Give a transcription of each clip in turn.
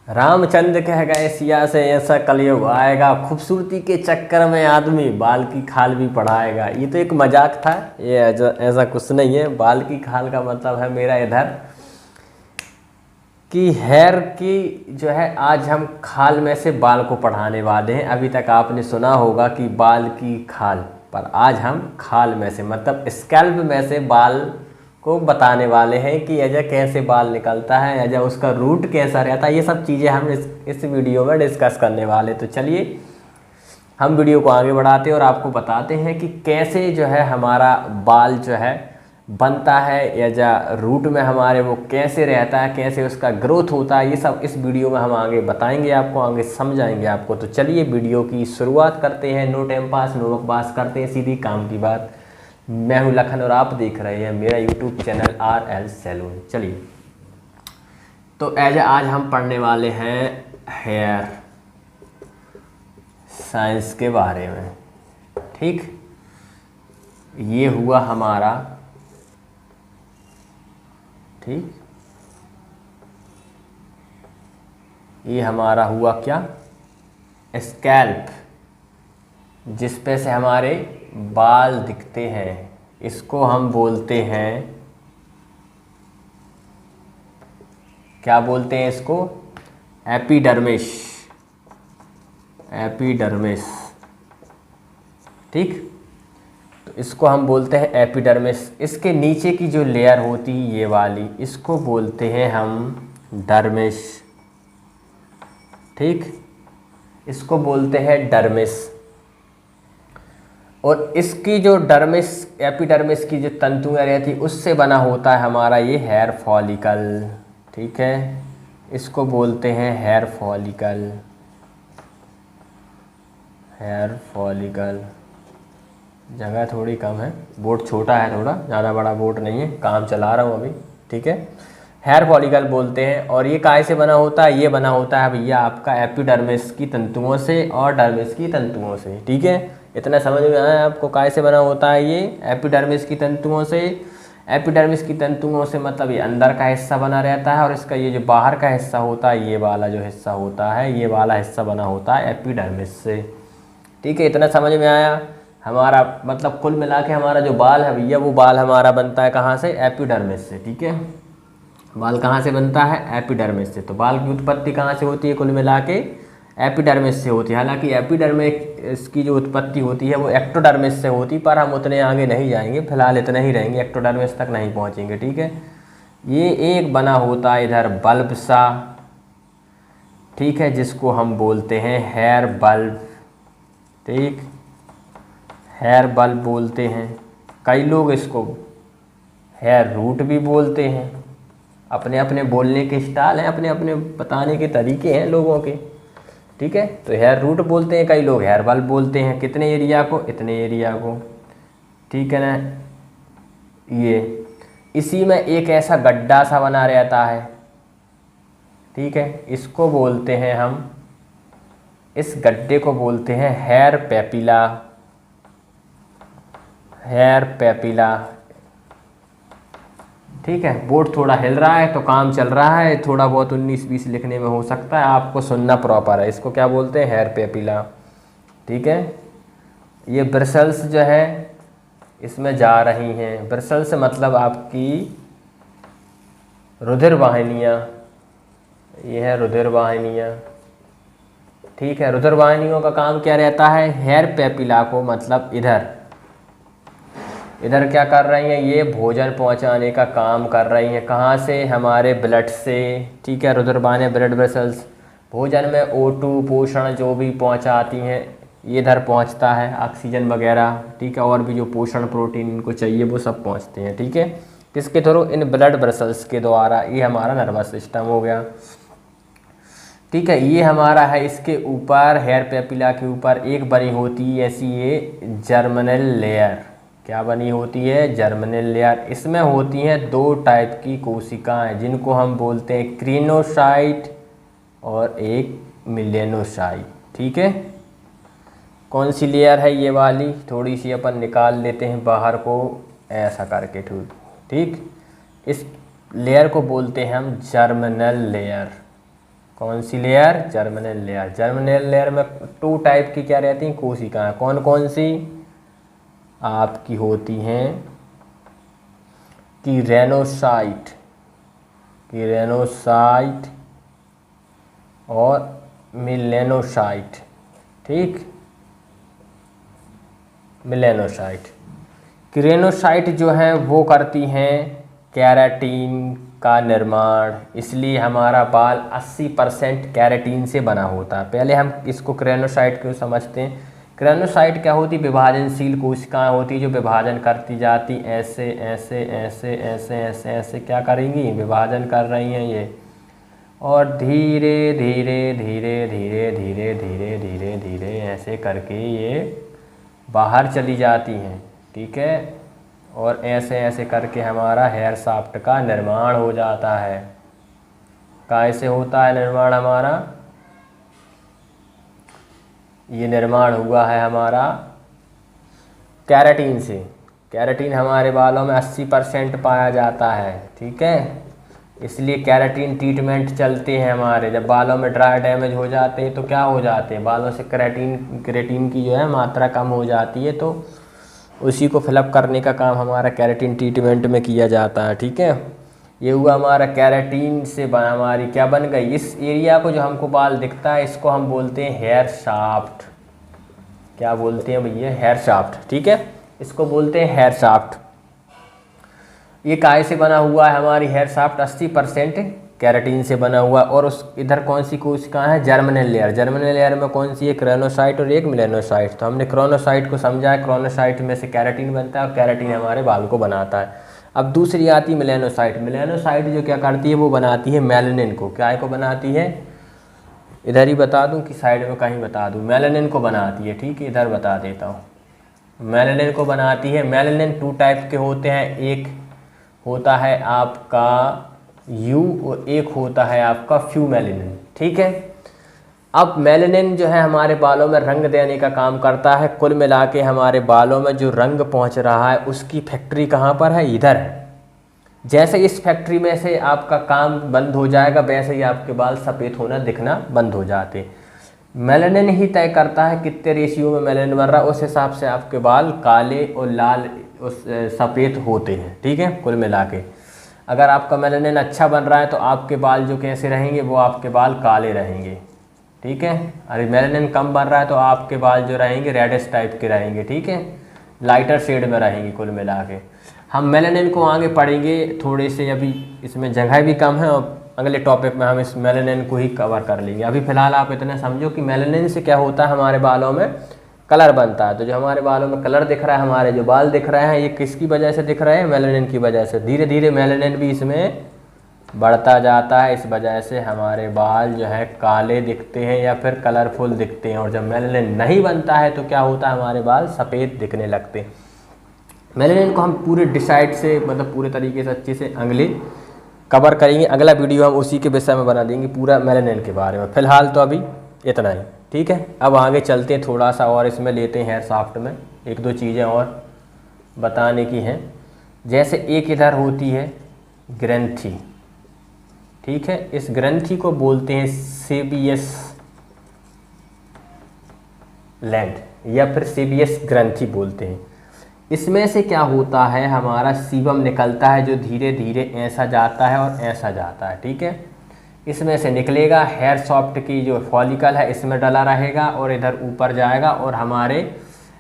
रामचंद्र कह गए सिया से ऐसा कलयुग आएगा, खूबसूरती के चक्कर में आदमी बाल की खाल भी पढ़ाएगा। ये तो एक मजाक था, ये ऐसा कुछ नहीं है। बाल की खाल का मतलब है मेरा इधर कि हेयर की जो है आज हम खाल में से बाल को पढ़ाने वाले हैं। अभी तक आपने सुना होगा कि बाल की खाल, पर आज हम खाल में से मतलब स्कैल्प में से बाल को बताने वाले हैं कि अजय कैसे बाल निकलता है, अजय उसका रूट कैसा रहता है। ये सब चीज़ें हम इस वीडियो में डिस्कस करने वाले। तो चलिए हम वीडियो को आगे बढ़ाते हैं और आपको बताते हैं कि कैसे जो है हमारा बाल जो है बनता है, या जो रूट में हमारे वो कैसे रहता है, कैसे उसका ग्रोथ होता है। ये सब इस वीडियो में हम आगे बताएंगे आपको, आगे समझाएंगे आपको। तो चलिए वीडियो की शुरुआत करते हैं। नो टाइम पास नो बकवास, करते हैं सीधी काम की बात। मैं हूं लखन और आप देख रहे हैं मेरा यूट्यूब चैनल RL सैलून। चलिए तो आज हम पढ़ने वाले हैं हेयर साइंस के बारे में। ठीक, ये हुआ हमारा, ठीक, ये हमारा हुआ क्या, स्कैल्प, जिस पे से हमारे बाल दिखते हैं। इसको हम बोलते हैं, क्या बोलते हैं इसको, एपिडर्मिस। एपिडर्मिस, ठीक, तो इसको हम बोलते हैं एपिडर्मिस। इसके नीचे की जो लेयर होती है ये वाली, इसको बोलते हैं हम डर्मिस। ठीक, इसको बोलते हैं डर्मिस। और इसकी जो डर्मिस, एपिडर्मिस की जो तंतुएं रहती उससे बना होता है हमारा ये हेयर फॉलिकल। ठीक है, इसको बोलते हैं हेयर फॉलिकल। हेयर फॉलिकल, जगह थोड़ी कम है, बोर्ड छोटा है, थोड़ा ज़्यादा बड़ा बोर्ड नहीं है, काम चला रहा हूँ अभी। ठीक है, हेयर फॉलिकल बोलते हैं। और ये काहे से बना होता है, ये बना होता है भैया आपका एपिडर्मिस की तंतुओं से और डर्मिस की तंतुओं से। ठीक है, इतना समझ में आया आपको काहे से बना होता है, ये एपिडर्मिस की तंतुओं से। एपिडर्मिस की तंतुओं से मतलब ये अंदर का हिस्सा बना रहता है, और इसका ये जो बाहर का हिस्सा होता है, ये वाला जो हिस्सा होता है, ये वाला हिस्सा बना होता है एपिडर्मिस से। ठीक है, इतना समझ में आया। हमारा मतलब कुल मिला के हमारा जो बाल है भैया, वो बाल हमारा बनता है कहाँ से, एपिडर्मिस से। ठीक है, बाल कहाँ से बनता है, एपिडर्मिस से। तो बाल की उत्पत्ति कहाँ से होती है, कुल मिला के एपिडर्मिस से होती है। हालांकि एपिडर्मिस की जो उत्पत्ति होती है वो एक्टोडर्मिस से होती, पर हम उतने आगे नहीं जाएंगे, फिलहाल इतना ही रहेंगे, एक्टोडर्मिस तक नहीं पहुँचेंगे। ठीक है, ये एक बना होता है इधर बल्ब सा, ठीक है, जिसको हम बोलते हैं हेयर बल्ब। ठीक, हेयर बल्ब बोलते हैं। कई लोग इसको हेयर रूट भी बोलते हैं। अपने अपने बोलने के स्टाइल हैं, अपने अपने बताने के तरीके हैं लोगों के। ठीक है, तो हेयर रूट बोलते हैं कई लोग, हेयर बल्ब बोलते हैं। कितने एरिया को, इतने एरिया को। ठीक है ना, ये इसी में एक ऐसा गड्ढा सा बना रहता है। ठीक है, इसको बोलते हैं हम, इस गड्ढे को बोलते हैं हेयर पेपिला। Hair papilla. ठीक है, बोर्ड थोड़ा हिल रहा है तो काम चल रहा है, थोड़ा बहुत 19-20 लिखने में हो सकता है, आपको सुनना प्रॉपर है। इसको क्या बोलते हैं, हेयर पेपिला। ठीक है, ये ब्रिसल्स जो है इसमें जा रही हैं। ब्रिसल्स मतलब आपकी रुधिर वाहिनियाँ, ये है रुधिर वाहिनियाँ। ठीक है, रुधिर वाहिनियों का काम क्या रहता है, हेयर पेपिला को मतलब इधर इधर क्या कर रही हैं, ये भोजन पहुंचाने का काम कर रही हैं। कहाँ से, हमारे ब्लड से। ठीक है, रुधिर वाहिनियाँ, ब्लड वेसल्स भोजन में O2 पोषण जो भी पहुंचाती हैं, ये इधर पहुंचता है, ऑक्सीजन वगैरह। ठीक है, और भी जो पोषण प्रोटीन इनको चाहिए वो सब पहुंचते हैं। ठीक है, किसके थ्रू, इन ब्लड वेसल्स के द्वारा। ये हमारा नर्वस सिस्टम हो गया। ठीक है, ये हमारा है, इसके ऊपर हेयर पेपिला के ऊपर एक बनी होती है ऐसी ये जर्मिनल लेयर। क्या बनी होती है, जर्मिनल लेयर। इसमें होती हैं 2 टाइप की कोशिकाएं, जिनको हम बोलते हैं क्रीनोसाइट और एक मिलेनोसाइट। ठीक है, कौन सी लेयर है ये वाली, थोड़ी सी अपन निकाल लेते हैं बाहर को ऐसा करके। ठीक, इस लेयर को बोलते हैं हम जर्मिनल लेयर। कौन सी layer? Germinal layer. Germinal layer में 2 टाइप की क्या रहती हैं? कोशिकाएं। कौन कौन सी आपकी होती हैं? कीरेनोसाइट, कीरेनोसाइट और मिलेनोसाइट। ठीक, मिलेनोसाइट। कीरेनोसाइट जो है वो करती हैं केराटिन का निर्माण, इसलिए हमारा बाल 80% केराटिन से बना होता है। पहले हम इसको कीरेनोसाइट को समझते हैं। कीरेनोसाइट क्या होती? विभाजनशील कोशिकाएं होती जो विभाजन करती जाती, ऐसे ऐसे ऐसे ऐसे ऐसे ऐसे क्या करेंगी? विभाजन कर रही हैं ये, और धीरे धीरे धीरे धीरे धीरे धीरे धीरे धीरे ऐसे करके ये बाहर चली जाती हैं। ठीक है, और ऐसे ऐसे करके हमारा हेयर शाफ्ट का निर्माण हो जाता है। कैसे होता है निर्माण हमारा? ये निर्माण हुआ है हमारा केराटिन से। केराटिन हमारे बालों में 80% पाया जाता है। ठीक है, इसलिए केराटिन ट्रीटमेंट चलते हैं हमारे। जब बालों में ड्राई डैमेज हो जाते हैं तो क्या हो जाते हैं? बालों से केराटिन की जो है मात्रा कम हो जाती है, तो उसी को फिलअप करने का काम हमारा केराटिन ट्रीटमेंट में किया जाता है। ठीक है, ये हुआ हमारा केराटिन से हमारी क्या बन गई? इस एरिया को जो हमको बाल दिखता है इसको हम बोलते हैं हेयर शाफ्ट। क्या बोलते हैं भैया? Hair shaft. ठीक है, इसको बोलते हैं हेयर शाफ्ट। ये काय से बना हुआ है? हमारी हेयर शाफ्ट 80% केराटिन से बना हुआ, और उस इधर कौन सी कोशिका है? Germinal layer. जर्मिनल लेयर में कौन सी? एक कीरेनोसाइट और एक मिलेनोसाइट। तो हमने कीरेनोसाइट को समझा है, कीरेनोसाइट में से केराटिन बनता है और केराटिन हमारे बाल को बनाता है। अब दूसरी आती है मिलेनोसाइट। मिलेनोसाइट जो क्या करती है? वो बनाती है मेलानिन को। क्या को बनाती है? इधर ही बता दूं कि साइड में कहीं बता दूं? मेलानिन को बनाती है। ठीक है, इधर बता देता हूँ। मेलानिन को बनाती है। मेलानिन 2 टाइप के होते हैं, एक होता है आपका यू और एक होता है आपका फ्यूमेलिनिन। ठीक है, अब मेलानिन जो है हमारे बालों में रंग देने का काम करता है। कुल मिला के हमारे बालों में जो रंग पहुंच रहा है उसकी फैक्ट्री कहाँ पर है? इधर है। जैसे इस फैक्ट्री में से आपका काम बंद हो जाएगा वैसे ही आपके बाल सफ़ेद होना दिखना बंद हो जाते। मेलानिन ही तय करता है कितने रेशियो में मेलानिन बन रहा है, उस हिसाब से आपके बाल काले और लाल सफ़ेद होते हैं। ठीक है, कुल मिला के अगर आपका मेलानिन अच्छा बन रहा है तो आपके बाल जो कैसे रहेंगे? वो आपके बाल काले रहेंगे। ठीक है, अरे मेलानिन कम बन रहा है तो आपके बाल जो रहेंगे रेडिश टाइप के रहेंगे। ठीक है, लाइटर शेड में रहेंगे। कुल मिला के हम मेलानिन को आगे पढ़ेंगे थोड़े से, अभी इसमें जगह भी कम है और अगले टॉपिक में हम इस मेलानिन को ही कवर कर लेंगे। अभी फ़िलहाल आप इतना समझो कि मेलानिन से क्या होता है? हमारे बालों में कलर बनता है। तो जो हमारे बालों में कलर दिख रहा है, हमारे जो बाल दिख रहे हैं, ये किसकी वजह से दिख रहे हैं? मेलानिन की वजह से। धीरे धीरे मेलानिन भी इसमें बढ़ता जाता है, इस वजह से हमारे बाल जो है काले दिखते हैं या फिर कलरफुल दिखते हैं। और जब मेलानिन नहीं बनता है तो क्या होता है? हमारे बाल सफ़ेद दिखने लगते हैं। मेलानिन को हम पूरे डिसाइड से मतलब पूरे तरीके से अच्छे से अगले कवर करेंगे। अगला वीडियो हम उसी के विषय में बना देंगे पूरा मेलानिन के बारे में। फ़िलहाल तो अभी इतना ही। ठीक है, अब आगे चलते हैं, थोड़ा सा और इसमें लेते हैं। हेयर शाफ्ट में 1-2 चीज़ें और बताने की हैं। जैसे एक इधर होती है ग्रंथि। ठीक है, इस ग्रंथि को बोलते हैं सेबियस लैंड या फिर सेबियस ग्रंथि बोलते हैं। इसमें से क्या होता है? हमारा सीबम निकलता है जो धीरे धीरे ऐसा जाता है और ऐसा जाता है। ठीक है, इसमें से निकलेगा, हेयर शाफ्ट की जो फॉलिकल है इसमें डला रहेगा और इधर ऊपर जाएगा और हमारे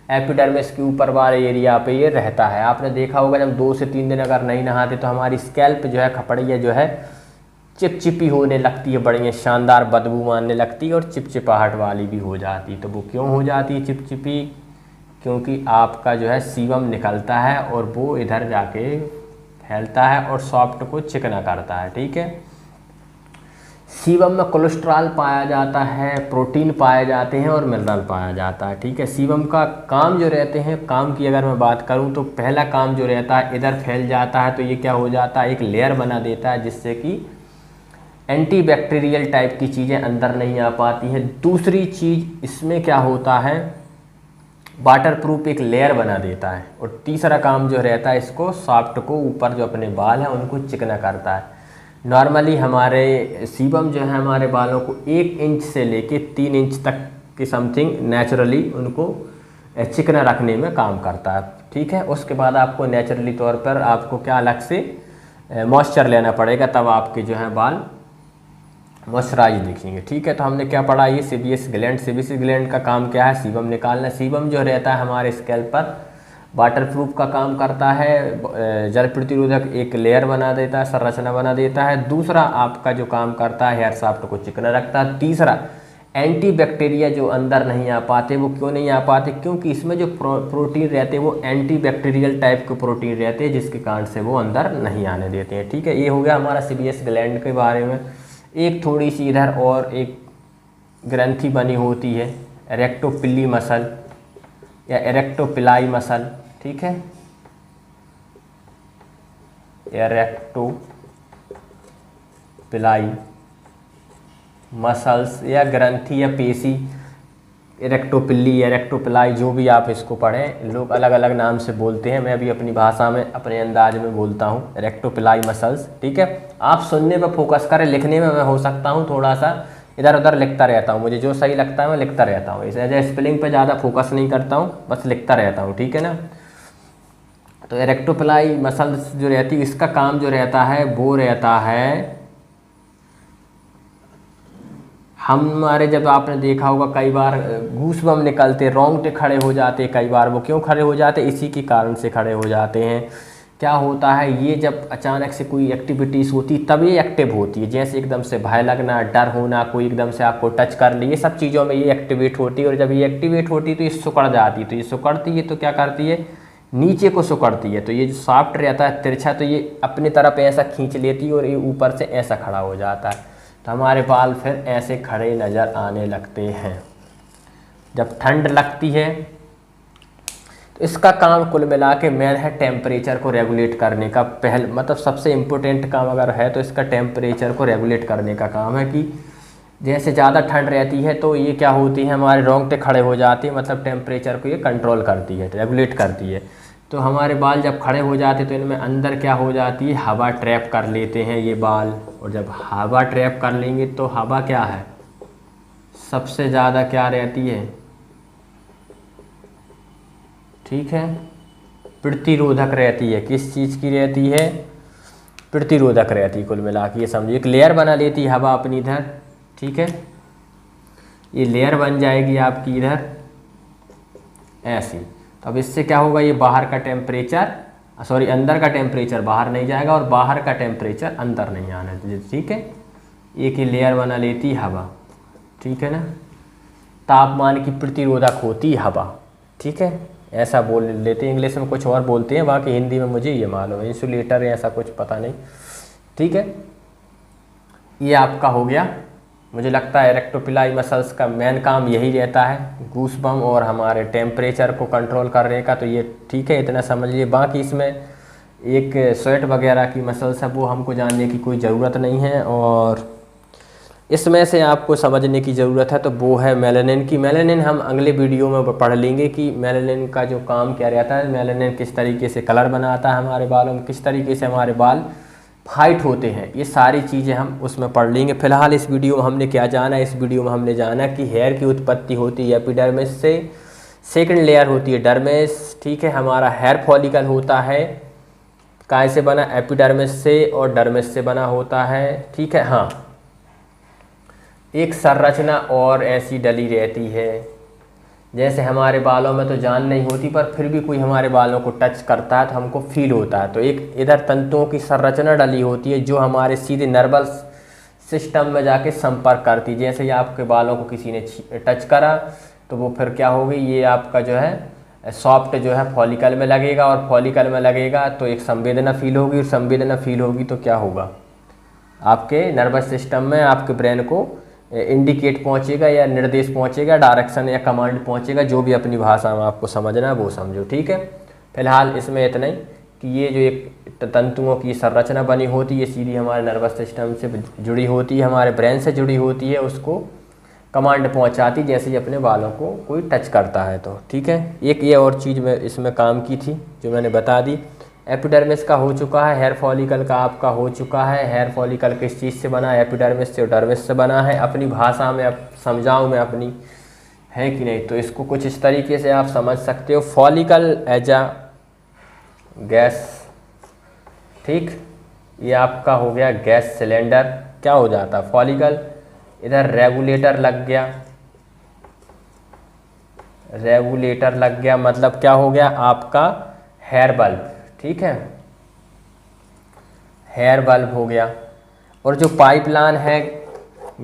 एपिडर्मिस के ऊपर वाले एरिया पे ये रहता है। आपने देखा होगा जब 2 से 3 दिन अगर नहीं नहाते तो हमारी स्कैल्प जो है, खपड़िया जो है चिपचिपी होने लगती है, बढ़िया शानदार बदबू मारने लगती है और चिपचिपाहट वाली भी हो जाती है। तो वो क्यों हो जाती है चिपचिपी? क्योंकि आपका जो है सीबम निकलता है और वो इधर जाके फैलता है और सॉफ्ट को चिकना करता है। ठीक है, सीबम में कोलेस्ट्रॉल पाया जाता है, प्रोटीन पाए जाते हैं और मिनरल पाया जाता है। ठीक है, सीबम का काम जो रहते हैं, काम की अगर मैं बात करूं तो पहला काम जो रहता है इधर फैल जाता है तो ये क्या हो जाता है? एक लेयर बना देता है जिससे कि एंटीबैक्टीरियल टाइप की चीज़ें अंदर नहीं आ पाती हैं। दूसरी चीज़ इसमें क्या होता है? वाटर प्रूफ एक लेयर बना देता है। और तीसरा काम जो रहता है इसको शाफ्ट को ऊपर जो अपने बाल हैं उनको चिकना करता है। नॉर्मली हमारे सीबम जो है हमारे बालों को 1 इंच से लेके 3 इंच तक की समथिंग नेचुरली उनको चिकना रखने में काम करता है। ठीक है, उसके बाद आपको नेचुरली तौर पर आपको क्या अलग से मॉइस्चर लेना पड़ेगा, तब आपके जो है बाल मॉइस्चराइज दिखेंगे। ठीक है, तो हमने क्या पढ़ा, ये सीबीएस ग्लैंड। सीबीएस ग्लैंड का काम क्या है, सीबम निकालना। सीबम जो रहता है हमारे स्कैल्प पर वाटरप्रूफ का काम करता है, जल प्रतिरोधक एक लेयर बना देता है, संरचना बना देता है। दूसरा आपका जो काम करता है हेयर शाफ्ट को चिकना रखता है। तीसरा एंटी बैक्टीरिया जो अंदर नहीं आ पाते, वो क्यों नहीं आ पाते, क्योंकि इसमें जो प्रोटीन रहते हैं वो एंटी बैक्टीरियल टाइप के प्रोटीन रहते हैं, जिसके कारण से वो अंदर नहीं आने देते हैं। ठीक है, ये हो गया हमारा सीबीएस ग्लैंड के बारे में। एक थोड़ी सी इधर और एक ग्रंथि बनी होती है, एरेक्टोपिली मसल या एरेक्टोपिलाई मसल। ठीक है, एरेक्टोपिलाई मसल्स या ग्रंथि या पेशी, एरेक्टोपिली, एरेक्टोपिलाई, जो भी आप इसको पढ़ें, लोग अलग अलग नाम से बोलते हैं। मैं भी अपनी भाषा में अपने अंदाज में बोलता हूँ एरेक्टोपिलाई मसल्स। ठीक है, आप सुनने पर फोकस करें, लिखने में मैं हो सकता हूँ थोड़ा सा इधर उधर लिखता रहता हूँ, मुझे जो सही लगता है मैं लिखता रहता हूँ। इसे स्पेलिंग पे ज़्यादा फोकस नहीं करता हूँ, बस लिखता रहता हूँ। ठीक है ना, तो एरेक्टोपिलाई मसल्स जो रहती है, इसका काम जो रहता है वो रहता है हमारे, जब आपने देखा होगा कई बार गूसबम निकलते, रोंगटे खड़े हो जाते कई बार। वो क्यों खड़े हो जाते, इसी के कारण से खड़े हो जाते हैं। क्या होता है, ये जब अचानक से कोई एक्टिविटीज़ होती तब ये एक्टिव होती है, जैसे एकदम से भय लगना, डर होना, कोई एकदम से आपको टच कर ले, ये सब चीज़ों में ये एक्टिवेट होती है। और जब ये एक्टिवेट होती है तो ये सिकुड़ जाती है। तो ये सिकुड़ती है तो क्या करती है, नीचे को सिकुड़ती है। तो ये जो सॉफ्ट रहता है तिरछा, तो ये अपनी तरफ ऐसा खींच लेती है और ये ऊपर से ऐसा खड़ा हो जाता है। तो हमारे बाल फिर ऐसे खड़े नज़र आने लगते हैं। जब ठंड लगती है तो इसका काम कुल मिला के मेन है टेम्परेचर को रेगुलेट करने का। मतलब सबसे इम्पोर्टेंट काम अगर है तो इसका टेम्परेचर को रेगुलेट करने का काम है। कि जैसे ज़्यादा ठंड रहती है तो ये क्या होती है, हमारे रोंगटे खड़े हो जाती है, मतलब टेम्परेचर को ये कंट्रोल करती है, रेगुलेट करती है। तो हमारे बाल जब खड़े हो जाते हैं तो इनमें अंदर क्या हो जाती है, हवा ट्रैप कर लेते हैं ये बाल। और जब हवा ट्रैप कर लेंगे तो हवा क्या है, सबसे ज़्यादा क्या रहती है, ठीक है, प्रतिरोधक रहती है। किस चीज़ की रहती है, प्रतिरोधक रहती है। कुल मिला के ये समझिए, एक लेयर बना लेती है हवा अपनी इधर। ठीक है, ये लेयर बन जाएगी आपकी इधर ऐसी। तो अब इससे क्या होगा, ये बाहर का टेम्परेचर, सॉरी अंदर का टेम्परेचर बाहर नहीं जाएगा और बाहर का टेम्परेचर अंदर नहीं आना चाहिए। ठीक है, एक ही लेयर बना लेती हवा। ठीक है ना, तापमान की प्रतिरोधक होती हवा। ठीक है, ऐसा बोल लेते हैं, इंग्लिश में कुछ और बोलते हैं, बाकी हिंदी में मुझे ये मालूम है, इंसुलेटर है, ऐसा कुछ पता नहीं। ठीक है, ये आपका हो गया। मुझे लगता है एरेक्टोपिलाई मसल्स का मेन काम यही रहता है, गूसबम और हमारे टेम्परेचर को कंट्रोल करने का। तो ये ठीक है, इतना समझ लिए। बाकी इसमें एक स्वेट वगैरह की मसल्स है, वो हमको जानने की कोई ज़रूरत नहीं है। और इसमें से आपको समझने की ज़रूरत है तो वो है मेलानिन की। मेलानिन हम अगले वीडियो में पढ़ लेंगे कि मेलानिन का जो काम क्या रहता है, मेलानिन किस तरीके से कलर बनाता है हमारे बालों में, किस तरीके से हमारे बाल फाइट होते हैं, ये सारी चीज़ें हम उसमें पढ़ लेंगे। फिलहाल इस वीडियो में हमने क्या जाना, इस वीडियो में हमने जाना कि हेयर की उत्पत्ति होती है एपिडर्मिस से, सेकंड लेयर होती है डर्मिस। ठीक है, हमारा हेयर फॉलिकल होता है काय से बना, एपिडर्मिस से और डर्मिस से बना होता है। ठीक है, हाँ, एक संरचना और ऐसी डली रहती है, जैसे हमारे बालों में तो जान नहीं होती पर फिर भी कोई हमारे बालों को टच करता है तो हमको फील होता है। तो एक इधर तंतुओं की संरचना डली होती है जो हमारे सीधे नर्वस सिस्टम में जाके संपर्क करती है। जैसे ही आपके बालों को किसी ने टच करा तो वो फिर क्या होगी, ये आपका जो है सॉफ्ट जो है फॉलिकल में लगेगा, और फॉलिकल में लगेगा तो एक संवेदना फील होगी, और संवेदना फील होगी तो क्या होगा, आपके नर्वस सिस्टम में आपके ब्रेन को इंडिकेट पहुंचेगा या निर्देश पहुंचेगा, डायरेक्शन या कमांड पहुंचेगा, जो भी अपनी भाषा में आपको समझना है वो समझो। ठीक है, फिलहाल इसमें इतना ही कि ये जो एक तंतुओं की संरचना बनी होती है सीधी हमारे नर्वस सिस्टम से जुड़ी होती है, हमारे ब्रेन से जुड़ी होती है, उसको कमांड पहुंचाती जैसे ही अपने बालों को कोई टच करता है तो। ठीक है, एक ये और चीज़ मैं इसमें काम की थी जो मैंने बता दी। एपिडर्मिस का हो चुका है, हेयर फॉलिकल का आपका हो चुका है। हेयर फॉलिकल किस चीज़ से बना है? एपिडर्मिस से और डर्मिस से बना है। अपनी भाषा में अब समझाऊँ मैं अपनी, है कि नहीं? तो इसको कुछ इस तरीके से आप समझ सकते हो, फॉलिकल एज अ गैस, ठीक। ये आपका हो गया गैस सिलेंडर। क्या हो जाता? फॉलिकल, इधर रेगुलेटर लग गया, रेगुलेटर लग गया, मतलब क्या हो गया आपका? हेयर बल्ब, ठीक है, हेयर बल्ब हो गया। और जो पाइपलाइन है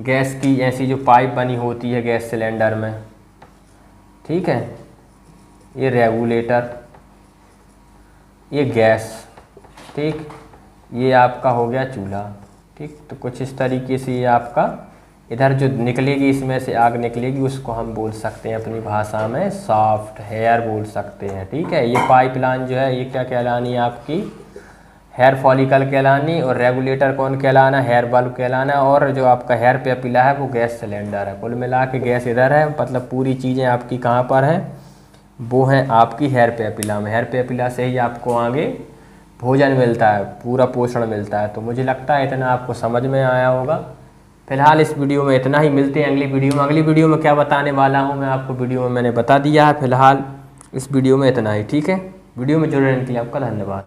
गैस की, ऐसी जो पाइप बनी होती है गैस सिलेंडर में, ठीक है, ये रेगुलेटर, ये गैस, ठीक, ये आपका हो गया चूल्हा, ठीक। तो कुछ इस तरीके से ये आपका इधर जो निकलेगी, इसमें से आग निकलेगी, उसको हम बोल सकते हैं अपनी भाषा में सॉफ्ट हेयर बोल सकते हैं, ठीक है। ये पाइपलाइन जो है ये क्या कहलानी है आपकी? हेयर फॉलिकल कहलानी। और रेगुलेटर कौन कहलाना? Hair bulb कहलाना। और जो आपका हेयर पेपिला है वो गैस सिलेंडर है। कुल मिला के गैस इधर है, मतलब पूरी चीज़ें आपकी कहाँ पर हैं? वो हैं आपकी हेयर पेपिला में। हेयर पेपिला से ही आपको आगे भोजन मिलता है, पूरा पोषण मिलता है। तो मुझे लगता है इतना आपको समझ में आया होगा। फिलहाल इस वीडियो में इतना ही, मिलते हैं अगली वीडियो में। अगली वीडियो में क्या बताने वाला हूँ मैं आपको वीडियो में मैंने बता दिया है। फिलहाल इस वीडियो में इतना ही, ठीक है। वीडियो में जुड़े रहने के लिए आपका धन्यवाद।